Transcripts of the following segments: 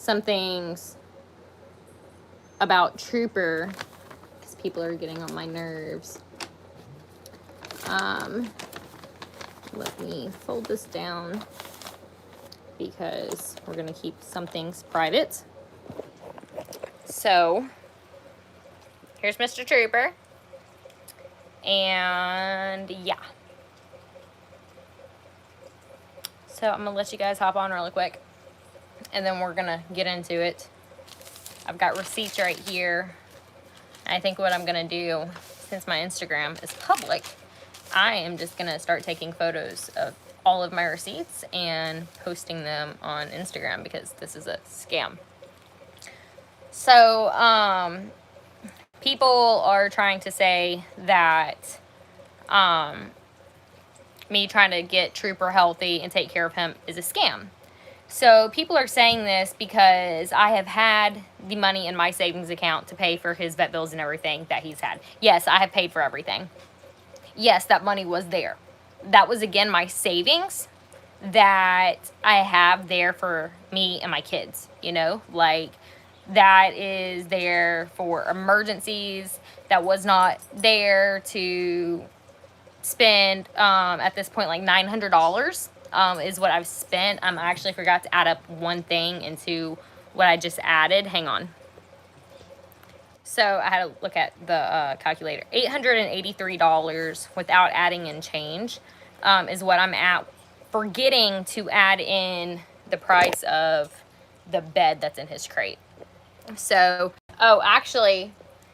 some things about Trooper, because people are getting on my nerves. Let me fold this down because we're going to keep some things private. So, here's Mr. Trooper. And yeah. So, I'm going to let you guys hop on really quick. And then we're going to get into it. I've got receipts right here. I think what I'm going to do, since my Instagram is public, I am just going to start taking photos of all of my receipts and posting them on Instagram because this is a scam. So, people are trying to say that me trying to get Trooper healthy and take care of him is a scam. So people are saying this because I have had the money in my savings account to pay for his vet bills and everything that he's had. Yes, I have paid for everything. Yes, that money was there. That was, again, my savings that I have there for me and my kids, you know? Like, that is there for emergencies. That was not there to spend, at this point, like $900. Is what I've spent. I actually forgot to add up one thing into what I just added. Hang on. So I had to look at the calculator. $883 without adding in change is what I'm at, forgetting to add in the price of the bed that's in his crate. So, oh, actually,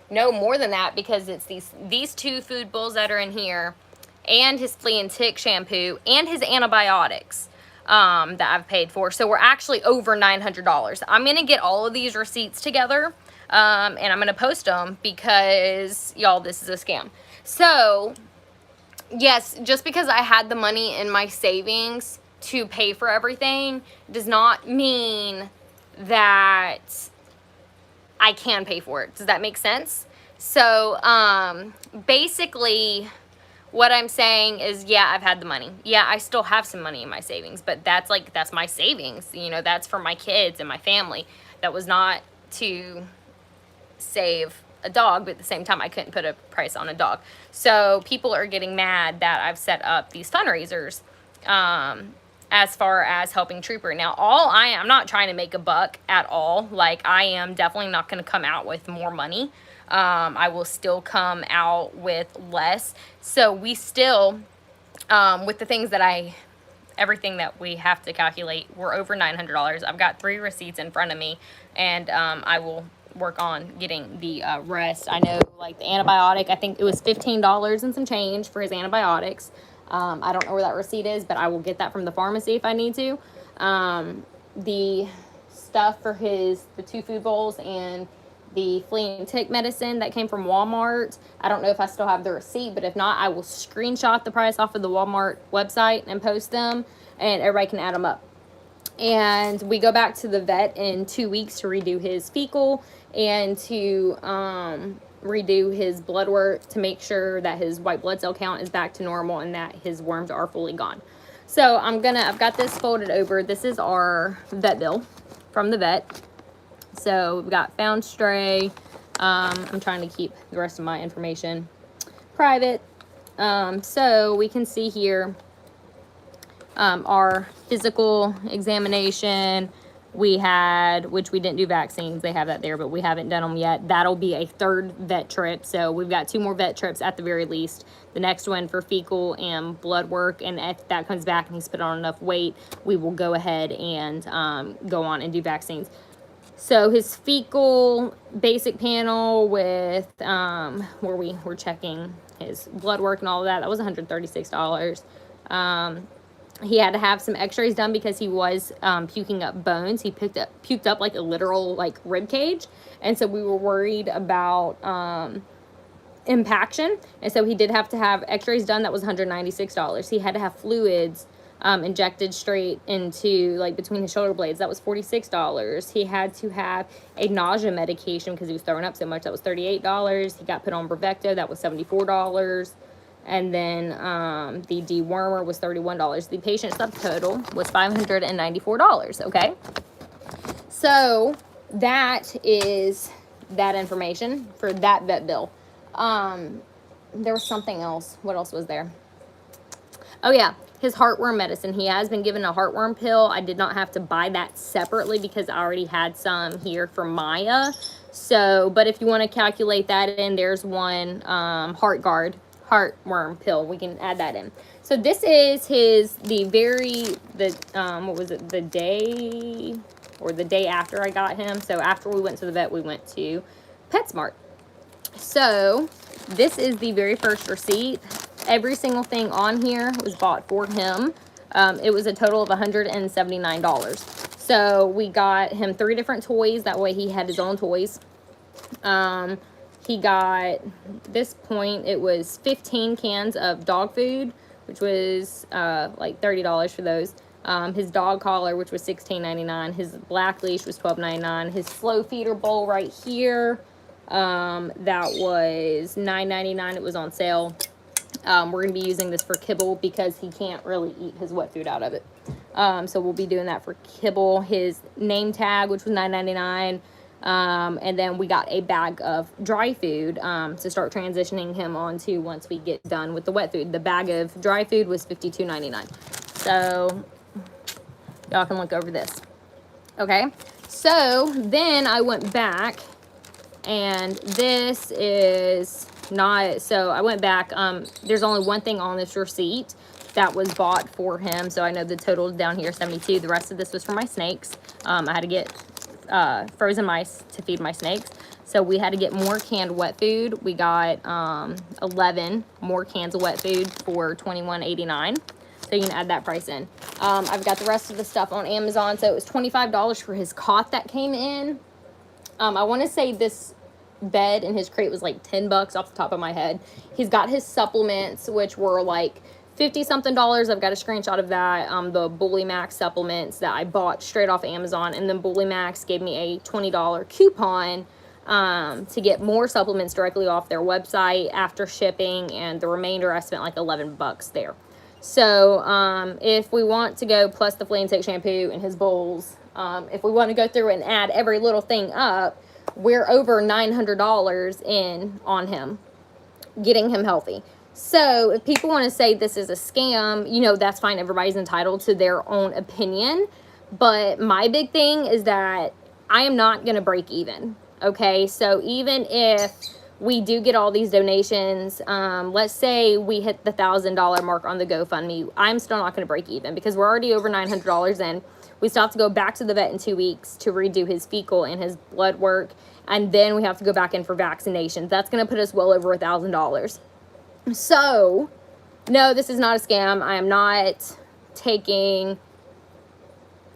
no, more than that, because it's these two food bowls that are in here, and his flea and tick shampoo, and his antibiotics that I've paid for. So we're actually over $900. I'm going to get all of these receipts together, and I'm going to post them because, y'all, this is a scam. So, yes, just because I had the money in my savings to pay for everything does not mean that I can pay for it. Does that make sense? So, basically, what I'm saying is, yeah, I've had the money. Yeah, I still have some money in my savings, but that's my savings. You know, that's for my kids and my family. That was not to save a dog, but at the same time, I couldn't put a price on a dog. So people are getting mad that I've set up these fundraisers as far as helping Trooper. Now, I'm not trying to make a buck at all. Like, I am definitely not going to come out with more money. I will still come out with less. So we still, with the things that everything that we have to calculate, we're over $900. I've got 3 receipts in front of me, and I will work on getting the rest. I know, like, the antibiotic, I think it was $15 and some change for his antibiotics. I don't know where that receipt is, but I will get that from the pharmacy if I need to. The stuff for the 2 food bowls and the flea and tick medicine that came from Walmart. I don't know if I still have the receipt, but if not, I will screenshot the price off of the Walmart website and post them, and everybody can add them up. And we go back to the vet in 2 weeks to redo his fecal and to redo his blood work to make sure that his white blood cell count is back to normal and that his worms are fully gone. So I've got this folded over. This is our vet bill from the vet. So we've got found stray. I'm trying to keep the rest of my information private. So we can see here our physical examination. We had, which we didn't do vaccines. They have that there, but we haven't done them yet. That'll be a 3rd vet trip. So we've got 2 more vet trips at the very least. The next one for fecal and blood work. And if that comes back and he's put on enough weight, we will go ahead and go on and do vaccines. So his fecal basic panel with where we were checking his blood work and all of that, that was $136. He had to have some x-rays done because he was puking up bones. He puked up like a literal like rib cage. And so we were worried about impaction. And so he did have to have x-rays done. That was $196. He had to have fluids injected straight into, like, between his shoulder blades. That was $46. He had to have a nausea medication because he was throwing up so much. That was $38. He got put on Brevecto. That was $74. And then the dewormer was $31. The patient subtotal was $594, okay? So that is that information for that vet bill. There was something else. What else was there? Oh yeah, his heartworm medicine. He has been given a heartworm pill. I did not have to buy that separately because I already had some here for Maya. So, but if you want to calculate that in, there's one heartworm pill. We can add that in. So this is what was it, the day after I got him. So after we went to the vet, we went to PetSmart. So this is the very first receipt. Every single thing on here was bought for him. It was a total of $179. So we got him 3 different toys. That way he had his own toys. He got, this point, it was 15 cans of dog food, which was like $30 for those. His dog collar, which was $16.99. His black leash was $12.99. His slow feeder bowl right here, that was $9.99. It was on sale. We're going to be using this for kibble because he can't really eat his wet food out of it. So we'll be doing that for kibble. His name tag, which was $9.99. And then we got a bag of dry food to start transitioning him onto once we get done with the wet food. The bag of dry food was $52.99. So y'all can look over this. Okay. So then I went back, and this is not, so I went back. There's only one thing on this receipt that was bought for him. So I know the total down here, 72. The rest of this was for my snakes. I had to get frozen mice to feed my snakes. So we had to get more canned wet food. We got 11 more cans of wet food for $21.89. So you can add that price in. I've got the rest of the stuff on Amazon. So it was $25 for his cot that came in. I want to say this bed in his crate was like $10 off the top of my head. He's got his supplements, which were like 50-something dollars. I've got a screenshot of that. The Bully Max supplements that I bought straight off Amazon. And then Bully Max gave me a $20 coupon to get more supplements directly off their website after shipping. And the remainder, I spent like $11 there. So if we want to go plus the flea and tick shampoo and his bowls, if we want to go through and add every little thing up, we're over $900 in on him, getting him healthy. So if people want to say this is a scam, you know, that's fine. Everybody's entitled to their own opinion. But my big thing is that I am not going to break even. Okay. So even if we do get all these donations, let's say we hit the $1,000 mark on the GoFundMe, I'm still not going to break even because we're already over $900 in. We still have to go back to the vet in 2 weeks to redo his fecal and his blood work. And then we have to go back in for vaccinations. That's going to put us well over $1,000. So, no, this is not a scam. I am not taking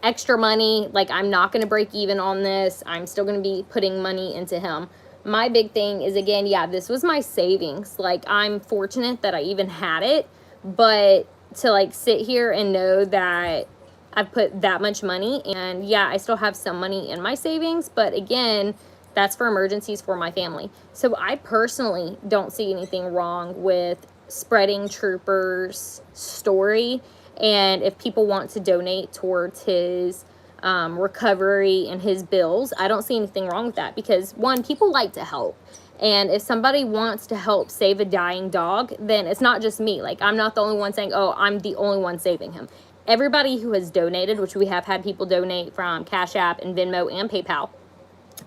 extra money. Like, I'm not going to break even on this. I'm still going to be putting money into him. My big thing is, again, yeah, this was my savings. Like, I'm fortunate that I even had it. But to, like, sit here and know that I've put that much money, and yeah, I still have some money in my savings, but again, that's for emergencies for my family. So I personally don't see anything wrong with spreading Trooper's story. And if people want to donate towards his recovery and his bills, I don't see anything wrong with that because, one, people like to help. And if somebody wants to help save a dying dog, then it's not just me. Like, I'm not the only one saying, oh, I'm the only one saving him. Everybody who has donated, which we have had people donate from Cash App and Venmo and PayPal,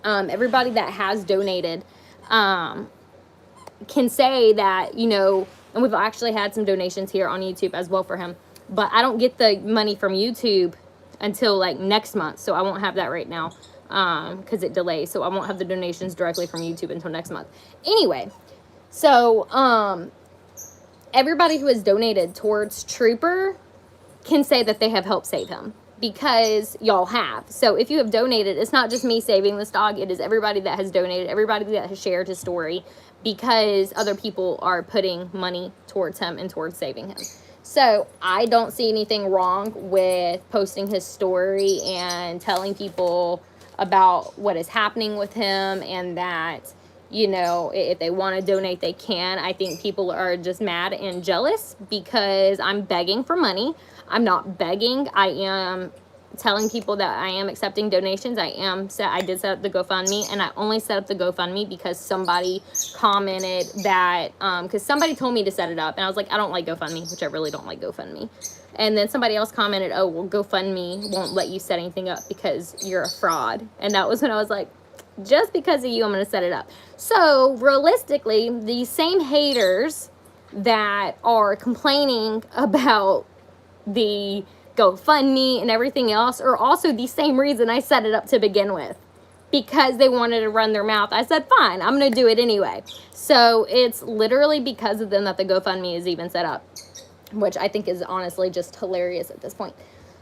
everybody that has donated can say that, you know, and we've actually had some donations here on YouTube as well for him, but I don't get the money from YouTube until like next month, so I won't have that right now because it delays, so I won't have the donations directly from YouTube until next month. Anyway, so everybody who has donated towards Trooper can say that they have helped save him because y'all have. So if you have donated, it's not just me saving this dog. It is everybody that has donated, everybody that has shared his story, because other people are putting money towards him and towards saving him. So I don't see anything wrong with posting his story and telling people about what is happening with him and that, you know, if they want to donate, they can. I think people are just mad and jealous because I'm begging for money. I'm not begging. I am telling people that I am accepting donations. I did set up the GoFundMe, and I only set up the GoFundMe because somebody commented that, because somebody told me to set it up, and I was like, I don't like GoFundMe, which I really don't like GoFundMe. And then somebody else commented, oh, well, GoFundMe won't let you set anything up because you're a fraud. And that was when I was like, just because of you, I'm going to set it up. So realistically, these same haters that are complaining about the GoFundMe and everything else are also the same reason I set it up to begin with, because they wanted to run their mouth. I said, fine, I'm going to do it anyway. So it's literally because of them that the GoFundMe is even set up, which I think is honestly just hilarious at this point.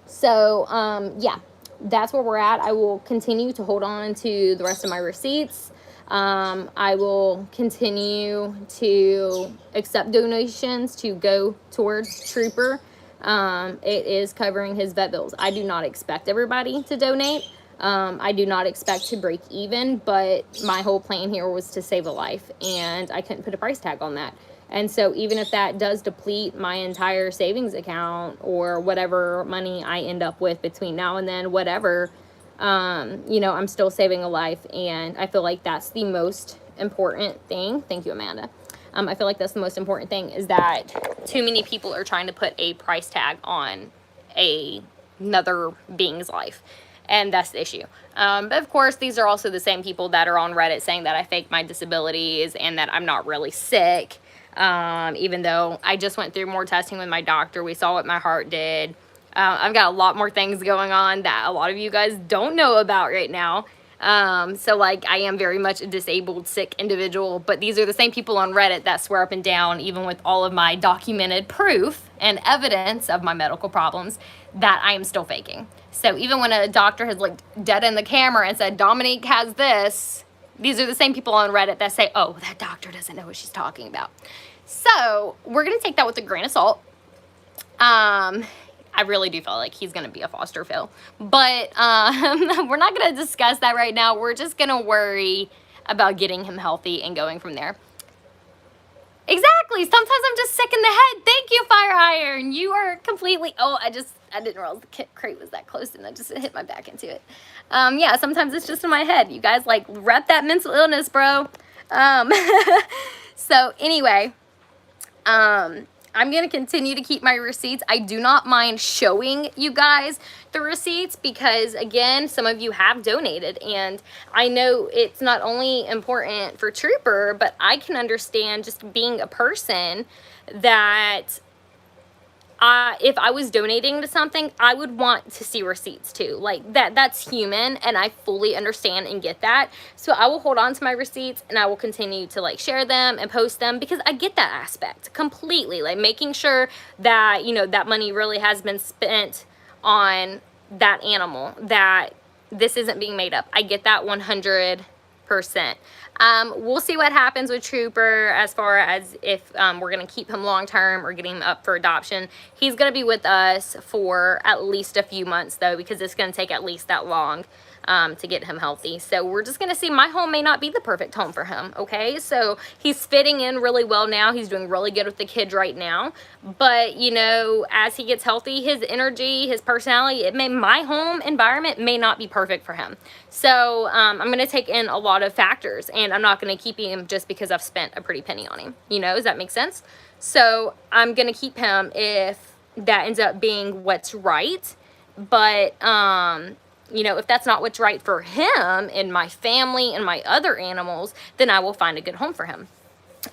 So, yeah, that's where we're at. I will continue to hold on to the rest of my receipts. I will continue to accept donations to go towards Trooper. It is covering his vet bills. I do not expect everybody to donate. I do not expect to break even, but my whole plan here was to save a life, and I couldn't put a price tag on that. And so even if that does deplete my entire savings account or whatever money I end up with between now and then, whatever, you know, I'm still saving a life. And I feel like that's the most important thing. Thank you, Amanda. I feel like that's the most important thing, is that too many people are trying to put a price tag on another being's life. And that's the issue. But of course, these are also the same people that are on Reddit saying that I faked my disabilities and that I'm not really sick. Even though I just went through more testing with my doctor. We saw what my heart did. I've got a lot more things going on that a lot of you guys don't know about right now. So like, I am very much a disabled, sick individual, but these are the same people on Reddit that swear up and down, even with all of my documented proof and evidence of my medical problems, that I am still faking. So even when a doctor has looked dead in the camera and said, Dominique has this, these are the same people on Reddit that say, oh, that doctor doesn't know what she's talking about. So we're going to take that with a grain of salt. I really do feel like he's going to be a foster fill. But we're not going to discuss that right now. We're just going to worry about getting him healthy and going from there. Exactly. Sometimes I'm just sick in the head. Thank you, Fire Iron. You are completely... Oh, I didn't realize the crate was that close, and I just hit my back into it. Yeah, sometimes it's just in my head. You guys, like, rep that mental illness, bro. So, anyway, I'm going to continue to keep my receipts. I do not mind showing you guys the receipts because, again, some of you have donated. And I know it's not only important for Trooper, but I can understand, just being a person, that if I was donating to something, I would want to see receipts too. Like, that's human, and I fully understand and get that. So I will hold on to my receipts, and I will continue to, like, share them and post them, because I get that aspect completely. Like, making sure that, you know, that money really has been spent on that animal, that this isn't being made up. I get that 100%. We'll see what happens with Trooper as far as if we're going to keep him long term or get him up for adoption. He's going to be with us for at least a few months, though, because it's going to take at least that long to get him healthy. So we're just going to see. My home may not be the perfect home for him, okay? So he's fitting in really well now. He's doing really good with the kids right now. But, you know, as he gets healthy, his energy, his personality, my home environment may not be perfect for him. So I'm going to take in a lot of factors, and I'm not going to keep him just because I've spent a pretty penny on him. You know, does that make sense? So I'm going to keep him if that ends up being what's right. But, you know, if that's not what's right for him and my family and my other animals, then I will find a good home for him.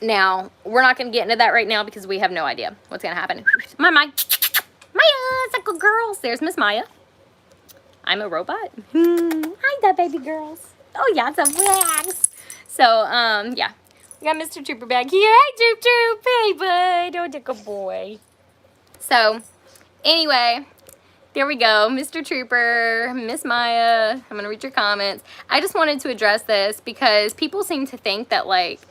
Now, we're not going to get into that right now because we have no idea what's going to happen. Maya, it's like girls. There's Miss Maya. I'm a robot. Hi there, baby girls. Oh, yeah, it's a wax. So, yeah. We got Mr. Trooper back here. Hey, Troop Troop. Hey, bud. Oh, dick a boy. So, anyway, there we go. Mr. Trooper, Miss Maya. I'm going to read your comments. I just wanted to address this because people seem to think that, like,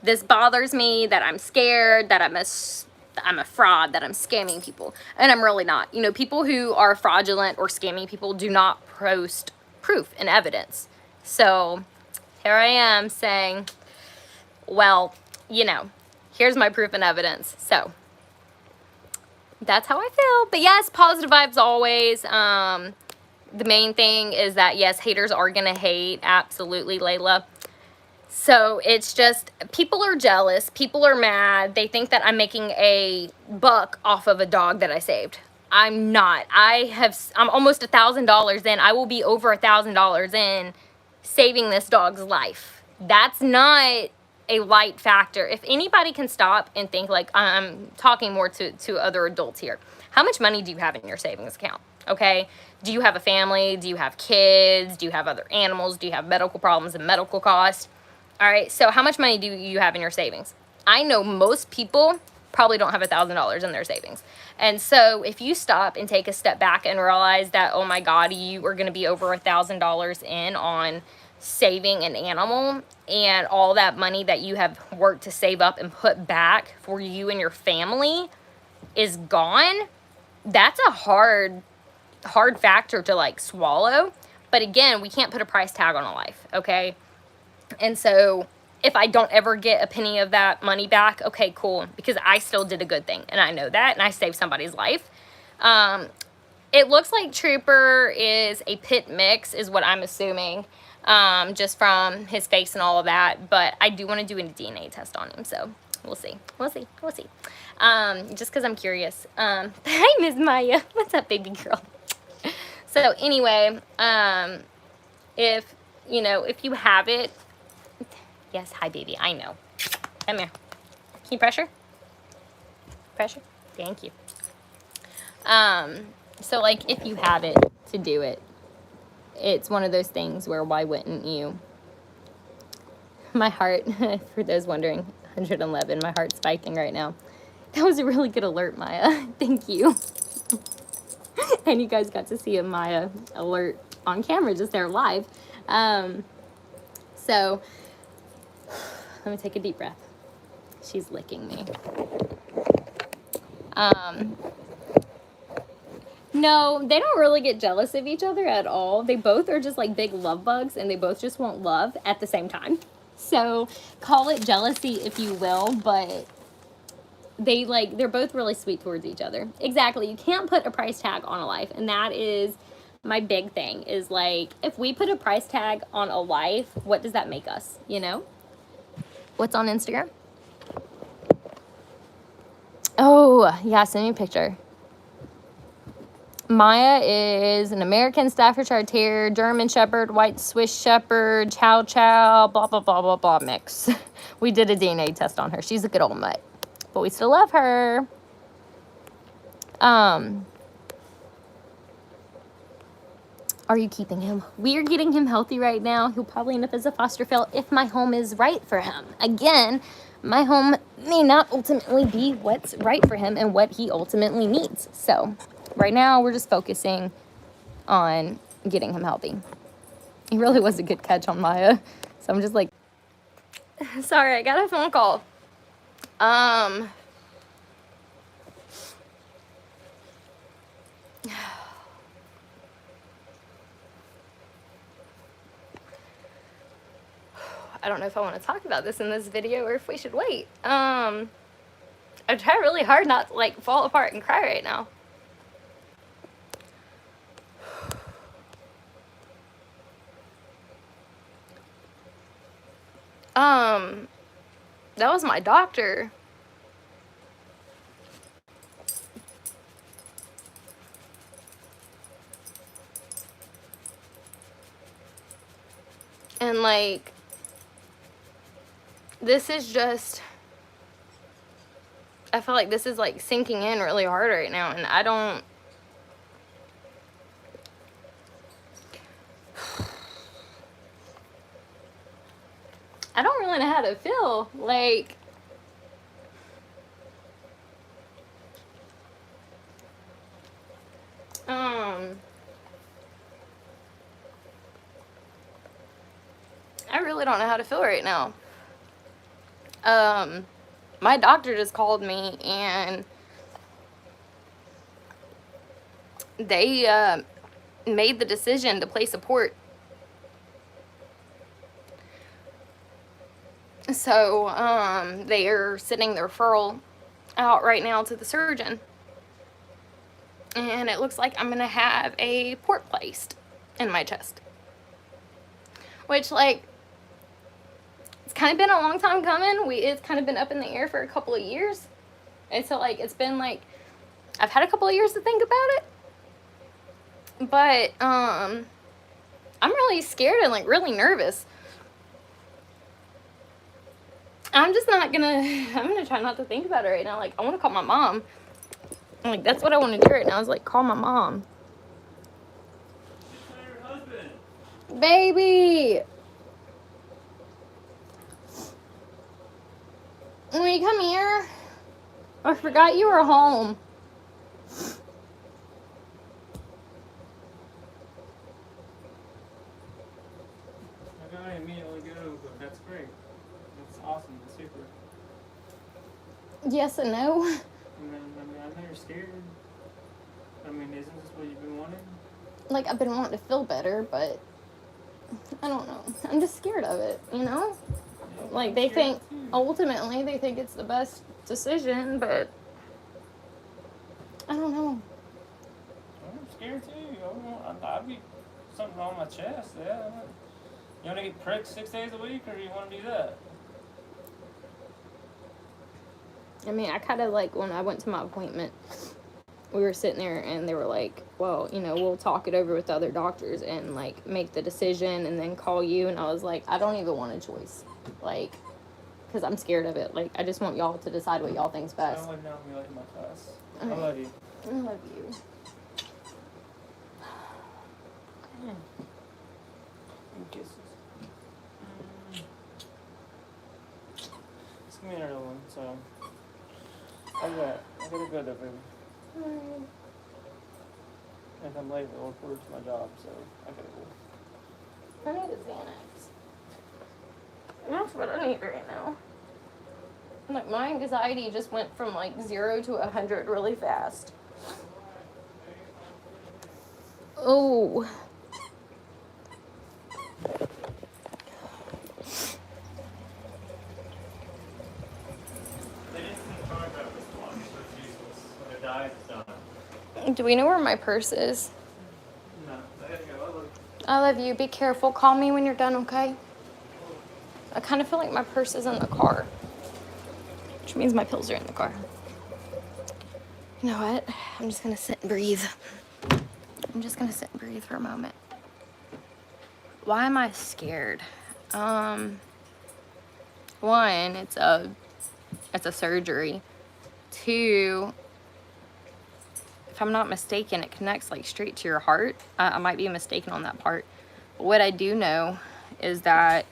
this bothers me, that I'm scared, that I'm a fraud, that I'm scamming people. And I'm really not. You know, people who are fraudulent or scamming people do not post proof and evidence. So here I am saying, well, you know, here's my proof and evidence. So that's how I feel. But yes, positive vibes always. the main thing is that, yes, haters are going to hate. Absolutely, Layla. So it's just, people are jealous. People are mad. They think that I'm making a buck off of a dog that I saved. I'm not. I'm almost $1,000 in. I will be over $1,000 in saving this dog's life. That's not a light factor. If anybody can stop and think, like, I'm talking more to other adults here. How much money do you have in your savings account? Okay. Do you have a family? Do you have kids? Do you have other animals? Do you have medical problems and medical costs? All right. So how much money do you have in your savings? I know most people probably don't have $1,000 in their savings. And so if you stop and take a step back and realize that, oh my God, you are going to be over $1,000 in on saving an animal, and all that money that you have worked to save up and put back for you and your family is gone, that's a hard factor to like swallow. But again, we can't put a price tag on a life, okay? And so if I don't ever get a penny of that money back, okay, cool, because I still did a good thing, and I know that, and I saved somebody's life. It looks like Trooper is a pit mix, is what I'm assuming, just from his face and all of that. But I do want to do a DNA test on him, so we'll see. Just because I'm curious. Hi, Miss Maya. What's up, baby girl? So anyway, if you have it, yes, hi, baby. I know. Come here. Can you pressure? Pressure? Thank you. So like, if you have it to do it, it's one of those things where why wouldn't you? My heart, for those wondering, 111, my heart's spiking right now. That was a really good alert, Maya. Thank you. And you guys got to see a Maya alert on camera just there live. So let me take a deep breath. She's licking me. No, they don't really get jealous of each other at all. They both are just like big love bugs, and they both just want love at the same time. So call it jealousy if you will, but they're both really sweet towards each other. Exactly. You can't put a price tag on a life, and that is my big thing, is like, if we put a price tag on a life, what does that make us, you know? What's on Instagram? Oh, yeah, send me a picture. Maya is an American Staffordshire Terrier, German Shepherd, White Swiss Shepherd, Chow Chow, blah, blah, blah, blah, blah mix. We did a DNA test on her. She's a good old mutt, but we still love her. Are you keeping him? We are getting him healthy right now. He'll probably end up as a foster fill if my home is right for him. Again, my home may not ultimately be what's right for him and what he ultimately needs. So right now we're just focusing on getting him healthy. He really was a good catch on Maya. So I'm just like, sorry, I got a phone call. I don't know if I want to talk about this in this video or if we should wait. I try really hard not to like fall apart and cry right now. That was my doctor. And like, this is just, I feel like this is like sinking in really hard right now, and I don't really know how to feel. Like, I really don't know how to feel right now. My doctor just called me, and they made the decision to place a port. So they are sending the referral out right now to the surgeon, and it looks like I'm gonna have a port placed. in my chest. Which, like, it's kind of been a long time coming. It's kind of been up in the air for a couple of years. And so, like, it's been, like, I've had a couple of years to think about it. But, I'm really scared and, like, really nervous. I'm gonna try not to think about it right now. Like, I want to call my mom. Like, that's what I want to do right now, is, like, call my mom. Your husband. Baby! Will you come here? I forgot you were home. I gotta immediately go, but that's great. That's awesome. That's super. Yes and no. I mean, I know you're scared. I mean, isn't this what you've been wanting? Like, I've been wanting to feel better, but I don't know. I'm just scared of it, you know? Yeah, Like, they think, ultimately, they think it's the best decision, but I don't know. I'm scared too. I'd be something on my chest. Yeah. You want to get pricked 6 days a week, or you want to do that? I mean, I kind of, like, when I went to my appointment, we were sitting there and they were like, well, you know, we'll talk it over with the other doctors and, like, make the decision and then call you. And I was like, I don't even want a choice. Like, because I'm scared of it. Like, I just want y'all to decide what y'all think's best. Don't let me like my class. I love you. I love you. Kisses. It's gonna be another one, so I gotta go though, baby. Alright. If I'm late, I'll report to my job, so I gotta go. I need a Xanax. That's what I need right now. Like, my anxiety just went from, like, 0 to 100 really fast. Oh. Do we know where my purse is? No, I gotta go. I love you. Be careful. Call me when you're done, okay? I kind of feel like my purse is in the car, which means my pills are in the car. You know what? I'm just gonna sit and breathe. I'm just gonna sit and breathe for a moment. Why am I scared? One, it's a surgery. Two, if I'm not mistaken, it connects like straight to your heart. I might be mistaken on that part. But what I do know is that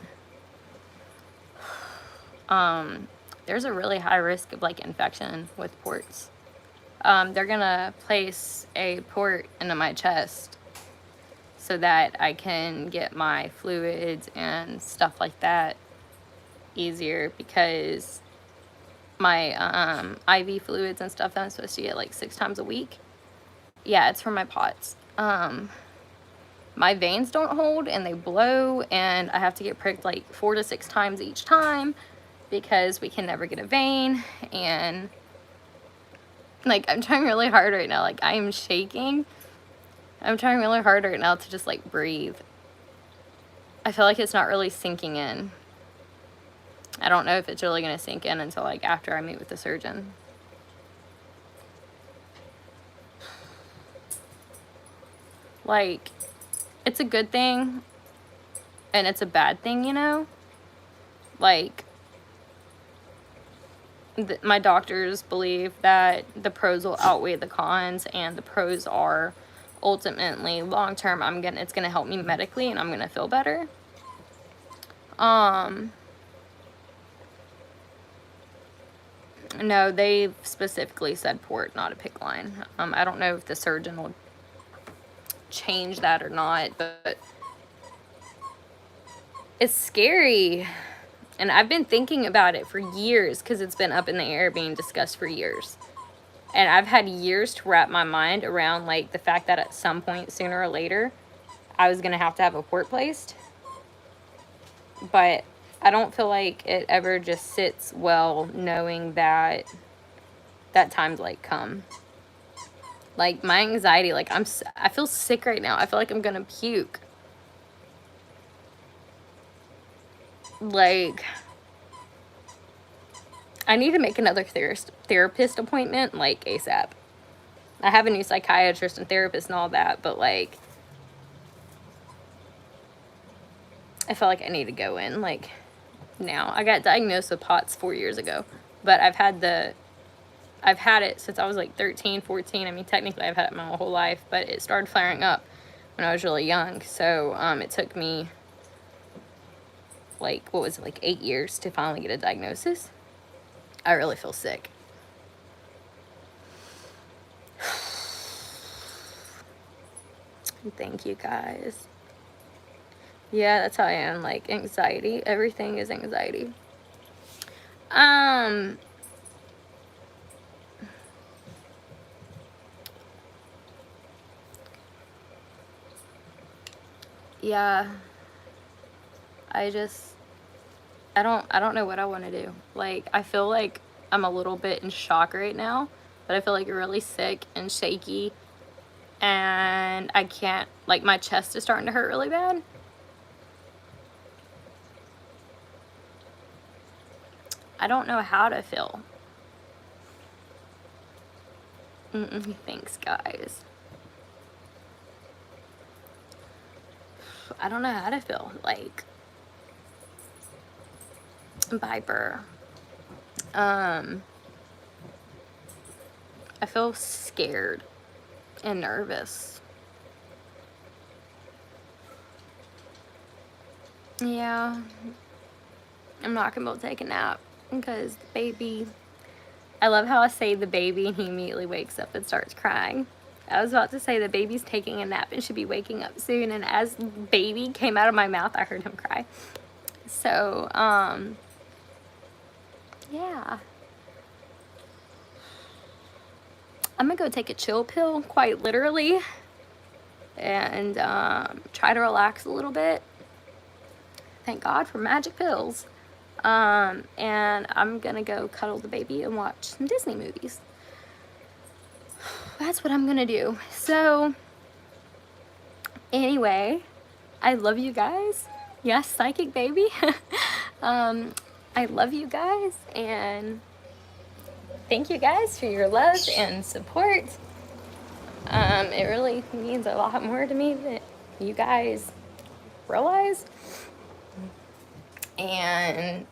there's a really high risk of like infection with ports. They're gonna place a port into my chest so that I can get my fluids and stuff like that easier, because my IV fluids and stuff that I'm supposed to get like 6 times a week. Yeah, it's for my POTS. My veins don't hold and they blow, and I have to get pricked like 4 to 6 times each time because we can never get a vein. And like, I'm trying really hard right now. Like, I am shaking. I'm trying really hard right now to just like breathe. I feel like it's not really sinking in. I don't know if it's really gonna sink in until like after I meet with the surgeon. Like, it's a good thing and it's a bad thing, you know? Like, my doctors believe that the pros will outweigh the cons, and the pros are ultimately long term it's gonna help me medically and I'm gonna feel better. No, they specifically said port, not a PICC line. I don't know if the surgeon will change that or not, but it's scary. And I've been thinking about it for years because it's been up in the air being discussed for years. And I've had years to wrap my mind around like the fact that at some point, sooner or later, I was going to have a port placed. But I don't feel like it ever just sits well knowing that that time's like come. Like, my anxiety, like, I feel sick right now. I feel like I'm gonna puke. Like, I need to make another therapist appointment, like, ASAP. I have a new psychiatrist and therapist and all that, but, like, I feel like I need to go in, like, now. I got diagnosed with POTS 4 years ago, but I've had it since I was, like, 13, 14. I mean, technically, I've had it my whole life, but it started flaring up when I was really young. So, it took me, like, what was it, like 8 years to finally get a diagnosis. I really feel sick. Thank you, guys. Yeah, that's how I am. Like, anxiety. Everything is anxiety. Yeah. I don't know what I want to do. Like, I feel like I'm a little bit in shock right now, but I feel like really sick and shaky, and I can't, like, my chest is starting to hurt really bad. I don't know how to feel. Thanks, guys. I don't know how to feel. Like, Viper. I feel scared and nervous. Yeah. I'm not gonna be able to take a nap because the baby, I love how I say the baby and he immediately wakes up and starts crying. I was about to say the baby's taking a nap and should be waking up soon, and as baby came out of my mouth, I heard him cry. So, yeah. I'm gonna go take a chill pill, quite literally, and try to relax a little bit. Thank God for magic pills. And I'm gonna go cuddle the baby and watch some Disney movies. That's what I'm gonna do. So, anyway, I love you guys. Yes, psychic baby. I love you guys, and thank you guys for your love and support. It really means a lot more to me than you guys realize. And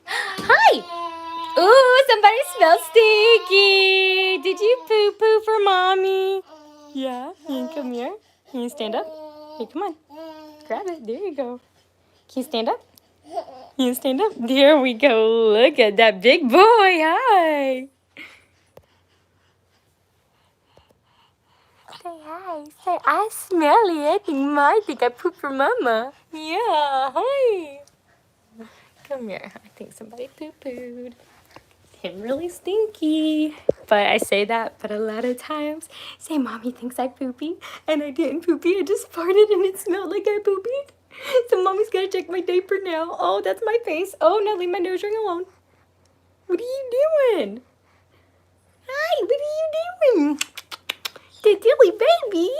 hi! Ooh, somebody smells stinky. Did you poo-poo for mommy? Yeah, you can come here. Can you stand up? Hey, come on. Grab it. There you go. Can you stand up? Can you stand up? There we go. Look at that big boy. Hi. Say hi. Say, I smell it. I think I pooped for mama. Yeah, hi. Come here. I think somebody poo-pooed. I'm really stinky. But I say that, but a lot of times, say, mommy thinks I poopy, and I didn't poopy. I just farted, and it smelled like I poopy. So mommy's gotta check my diaper now. Oh, that's my face. Oh, no, leave my nose ring alone. What are you doing? Hi, what are you doing? The dilly baby.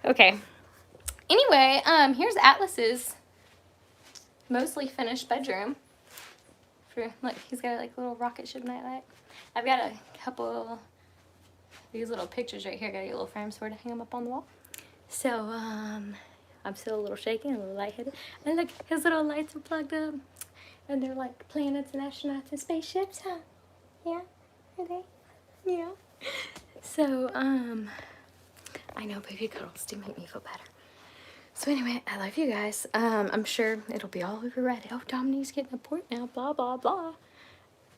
Okay. Anyway, here's Atlas's mostly finished bedroom. Look, he's got like a little rocket ship nightlight. I've got a couple of these little pictures right here. Got a little frames for to hang them up on the wall. So, I'm still a little shaky and a little lightheaded. And look, his little lights are plugged up. And they're like planets and astronauts and spaceships, huh? Yeah? Are they? Yeah. So, I know baby cuddles do make me feel better. So anyway, I love you guys. I'm sure it'll be all over Reddit. Oh, Dominique's getting a port now, blah, blah, blah.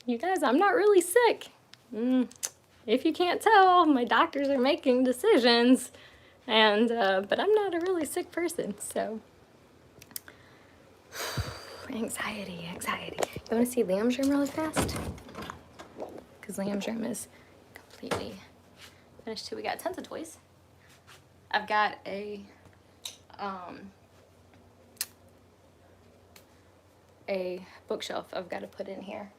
You guys, I'm not really sick. If you can't tell, my doctors are making decisions. And, but I'm not a really sick person, so. Anxiety. You want to see Liam's room really fast? Because Liam's room is completely finished too. We got tons of toys. I've got a bookshelf I've got to put in here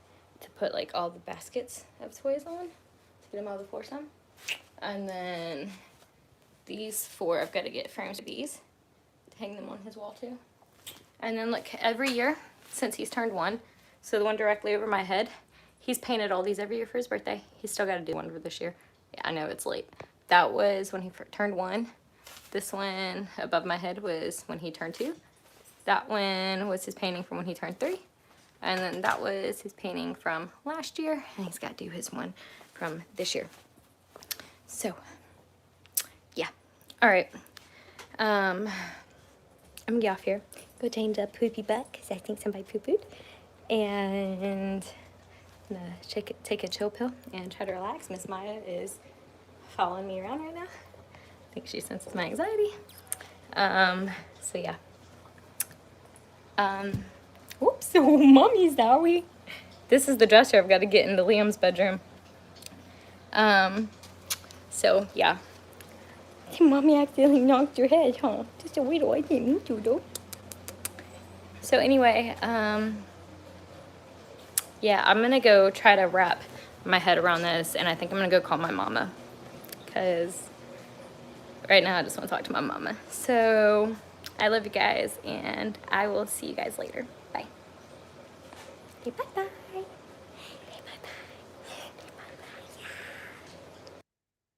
to put like all the baskets of toys on to get him out of the foursome. And then these 4, I've got to get frames of these to hang them on his wall too. And then look, every year since he's turned 1, so the one directly over my head, he's painted all these every year for his birthday. He's still got to do one for this year. Yeah, I know it's late. That was when he turned 1. This one above my head was when he turned 2. That one was his painting from when he turned 3. And then that was his painting from last year. And he's got to do his one from this year. So, yeah. All right. I'm gonna get off here. Go change a poopy butt because I think somebody poo-pooed. And I'm gonna take a chill pill and try to relax. Miss Maya is following me around right now. I think she senses my anxiety. So yeah. Whoops, oh, mommy's sorry. This is the dresser I've got to get into Liam's bedroom. So yeah. Mommy accidentally knocked your head, huh? Just a wiggle, I didn't mean to though. So anyway, yeah, I'm gonna go try to wrap my head around this, and I think I'm gonna go call my mama, because right now I just want to talk to my mama. So I love you guys, and I will see you guys later. Bye. Okay, bye-bye.